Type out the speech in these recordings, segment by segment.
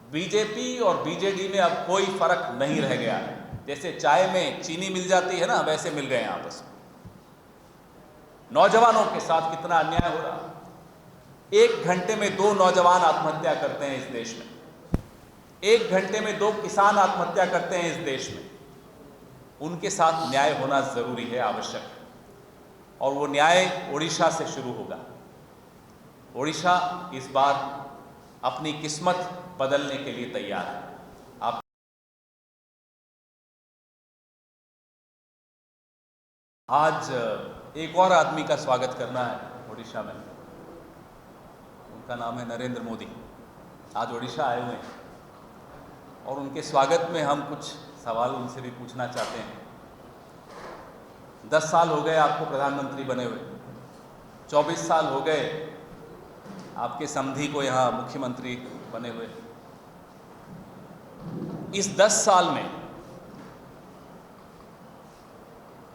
BJP और BJD में अब कोई फर्क नहीं रह गया है। जैसे चाय में चीनी मिल जाती है ना, वैसे मिल गए हैं आपस में। नौजवानों के साथ कितना अन्याय हो रहा है। 1 घंटे में 2 नौजवान आत्महत्या करते हैं इस देश में। 1 घंटे में 2 किसान आत्महत्या करते हैं इस देश में। उनके साथ न्याय होना जरूरी है, आवश्यक है, और वो न्याय ओडिशा से शुरू होगा। ओडिशा इस बार अपनी किस्मत बदलने के लिए तैयार है। आप आज एक और आदमी का स्वागत करना है ओडिशा में। उनका नाम है नरेंद्र मोदी। आज ओडिशा आए हुए हैं और उनके स्वागत में हम कुछ सवाल उनसे भी पूछना चाहते हैं। 10 साल हो गए आपको प्रधानमंत्री बने हुए, 24 साल हो गए आपके समधी को यहाँ मुख्यमंत्री बने हुए। इस 10 साल में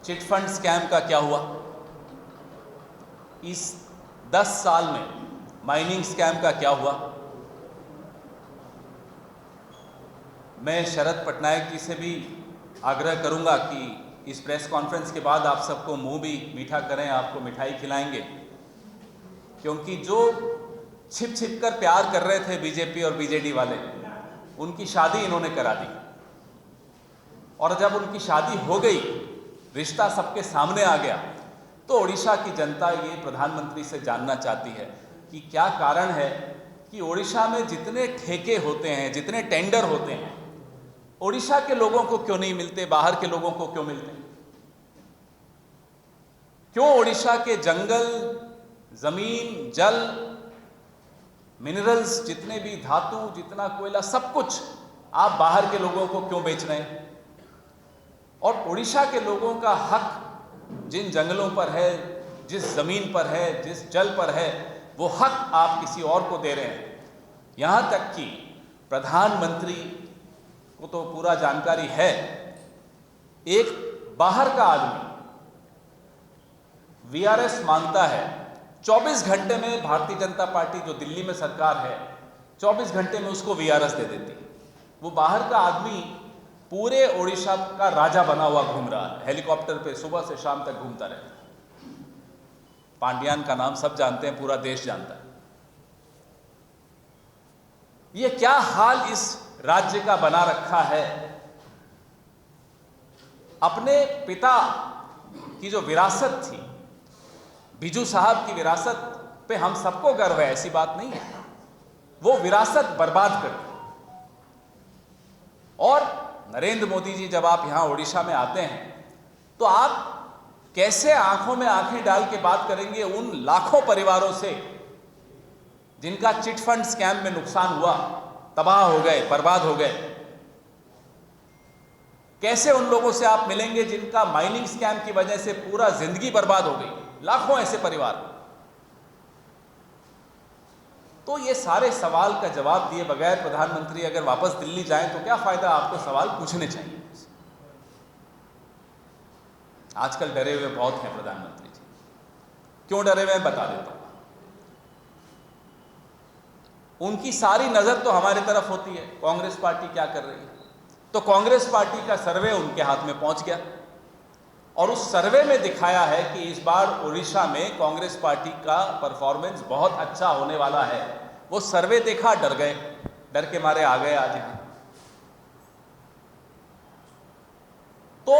चिट फंड स्कैम का क्या हुआ? इस 10 साल में माइनिंग स्कैम का क्या हुआ? मैं शरद पटनायक जी से भी आग्रह करूंगा कि इस प्रेस कॉन्फ्रेंस के बाद आप सबको मुंह भी मीठा करें, आपको मिठाई खिलाएंगे, क्योंकि जो छिप छिप कर प्यार कर रहे थे बीजेपी और बीजेडी वाले, उनकी शादी इन्होंने करा दी। और जब उनकी शादी हो गई, रिश्ता सबके सामने आ गया, तो ओडिशा की जनता ये प्रधानमंत्री से जानना चाहती है कि क्या कारण है कि ओडिशा में जितने ठेके होते हैं, जितने टेंडर होते हैं, ओडिशा के लोगों को क्यों नहीं मिलते, बाहर के लोगों को क्यों मिलते? क्यों ओडिशा के जंगल, जमीन, जल, मिनरल्स, जितने भी धातु, जितना कोयला, सब कुछ आप बाहर के लोगों को क्यों बेच रहे हैं? और ओडिशा के लोगों का हक जिन जंगलों पर है, जिस जमीन पर है, जिस जल पर है, वो हक आप किसी और को दे रहे हैं। यहां तक कि प्रधानमंत्री को तो पूरा जानकारी है, एक बाहर का आदमी वीआरएस मांगता है, 24 घंटे में भारतीय जनता पार्टी जो दिल्ली में सरकार है, 24 घंटे में उसको वीआरएस दे देती है। वो बाहर का आदमी पूरे ओडिशा का राजा बना हुआ घूम रहा है, हेलीकॉप्टर पे सुबह से शाम तक घूमता रहता है। पांड्यान का नाम सब जानते हैं, पूरा देश जानता है। ये क्या हाल इस राज्य का बना रखा है? अपने पिता की जो विरासत थी, बिजू साहब की विरासत पे हम सबको गर्व है, ऐसी बात नहीं है। वो विरासत बर्बाद कर दी। और नरेंद्र मोदी जी, जब आप यहां ओडिशा में आते हैं, तो आप कैसे आंखों में आंखें डाल के बात करेंगे उन लाखों परिवारों से जिनका चिट फंड स्कैम में नुकसान हुआ, तबाह हो गए, बर्बाद हो गए? कैसे उन लोगों से आप मिलेंगे जिनका माइनिंग स्कैम की वजह से पूरा जिंदगी बर्बाद हो गई? लाखों ऐसे परिवार। तो ये सारे सवाल का जवाब दिए बगैर प्रधानमंत्री अगर वापस दिल्ली जाएं तो क्या फायदा? आपको सवाल पूछने चाहिए। आजकल डरे हुए बहुत हैं प्रधानमंत्री जी। क्यों डरे हुए हैं बता देता हूं। उनकी सारी नजर तो हमारी तरफ होती है, कांग्रेस पार्टी क्या कर रही है। तो कांग्रेस पार्टी का सर्वे उनके हाथ में पहुंच गया और उस सर्वे में दिखाया है कि इस बार ओडिशा में कांग्रेस पार्टी का परफॉर्मेंस बहुत अच्छा होने वाला है। वो सर्वे देखा, डर गए, डर के मारे आ गए आज यहां। तो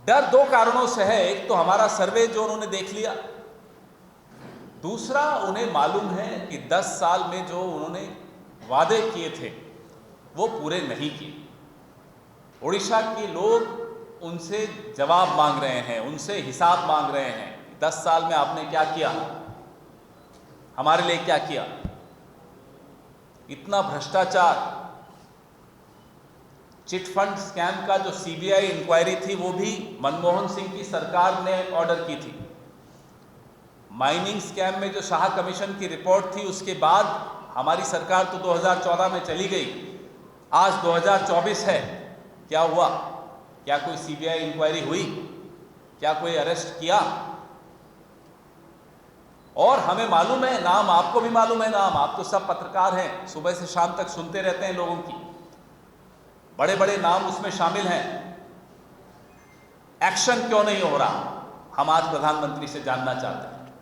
डर 2 कारणों से है। एक तो हमारा सर्वे जो उन्होंने देख लिया, दूसरा उन्हें मालूम है कि 10 साल में जो उन्होंने वादे किए थे वो पूरे नहीं किए। ओडिशा के लोग उनसे जवाब मांग रहे हैं, उनसे हिसाब मांग रहे हैं। 10 साल में आपने क्या किया, हमारे लिए क्या किया? इतना भ्रष्टाचार। चिट फंड स्कैम का जो सीबीआई इंक्वायरी थी वो भी मनमोहन सिंह की सरकार ने ऑर्डर की थी। माइनिंग स्कैम में जो शाह कमीशन की रिपोर्ट थी, उसके बाद हमारी सरकार तो 2014 में चली गई। आज 2024 है, क्या हुआ? क्या कोई सीबीआई इंक्वायरी हुई? क्या कोई अरेस्ट किया? और हमें मालूम है, नाम आपको भी मालूम है, नाम आप तो सब पत्रकार हैं, सुबह से शाम तक सुनते रहते हैं लोगों की, बड़े बड़े नाम उसमें शामिल हैं। एक्शन क्यों नहीं हो रहा, हम आज प्रधानमंत्री से जानना चाहते हैं।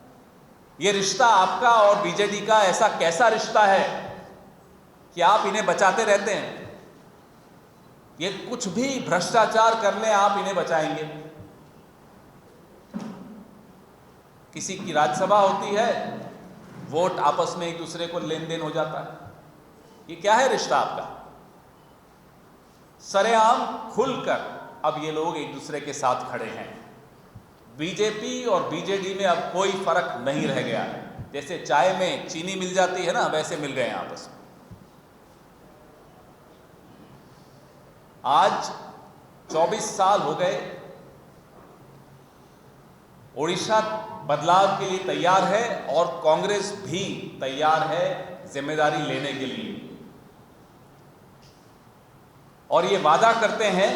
ये रिश्ता आपका और बीजेडी का ऐसा कैसा रिश्ता है कि आप इन्हें बचाते रहते हैं? ये कुछ भी भ्रष्टाचार कर ले आप इन्हें बचाएंगे। किसी की राज्यसभा होती है, वोट आपस में एक दूसरे को लेन देन हो जाता है। ये क्या है रिश्ता आपका? सरेआम खुलकर अब ये लोग एक दूसरे के साथ खड़े हैं। बीजेपी और बीजेडी में अब कोई फर्क नहीं रह गया है। जैसे चाय में चीनी मिल जाती है ना, वैसे मिल गए हैं आपस में। आज 24 साल हो गए, ओडिशा बदलाव के लिए तैयार है और कांग्रेस भी तैयार है जिम्मेदारी लेने के लिए। और ये वादा करते हैं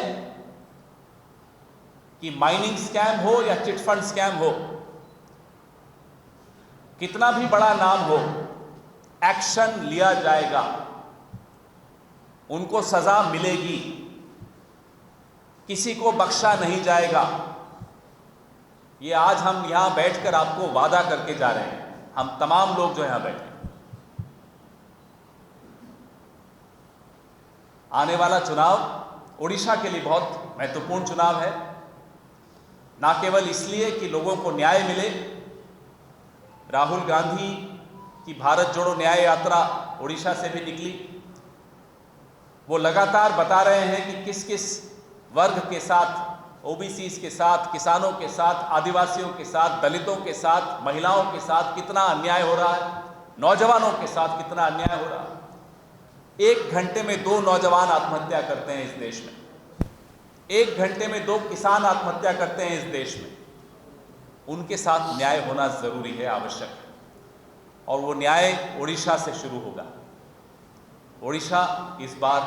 कि माइनिंग स्कैम हो या चिटफंड स्कैम हो, कितना भी बड़ा नाम हो, एक्शन लिया जाएगा, उनको सजा मिलेगी, किसी को बख्शा नहीं जाएगा। ये आज हम यहां बैठकर आपको वादा करके जा रहे हैं, हम तमाम लोग जो यहां बैठे हैं। आने वाला चुनाव ओडिशा के लिए बहुत महत्वपूर्ण चुनाव है, ना केवल इसलिए कि लोगों को न्याय मिले। राहुल गांधी की भारत जोड़ो न्याय यात्रा ओडिशा से भी निकली। वो लगातार बता रहे हैं कि किस किस वर्ग के साथ, ओबीसीज के साथ, किसानों के साथ, आदिवासियों के साथ, दलितों के साथ, महिलाओं के साथ कितना अन्याय हो रहा है, नौजवानों के साथ कितना अन्याय हो रहा है। 1 घंटे में 2 नौजवान आत्महत्या करते हैं इस देश में, 1 घंटे में 2 किसान आत्महत्या करते हैं इस देश में। उनके साथ न्याय होना जरूरी है, आवश्यक है, और वो न्याय ओडिशा से शुरू होगा। ओडिशा इस बार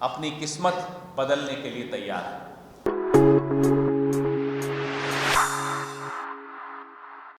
अपनी किस्मत बदलने के लिए तैयार है।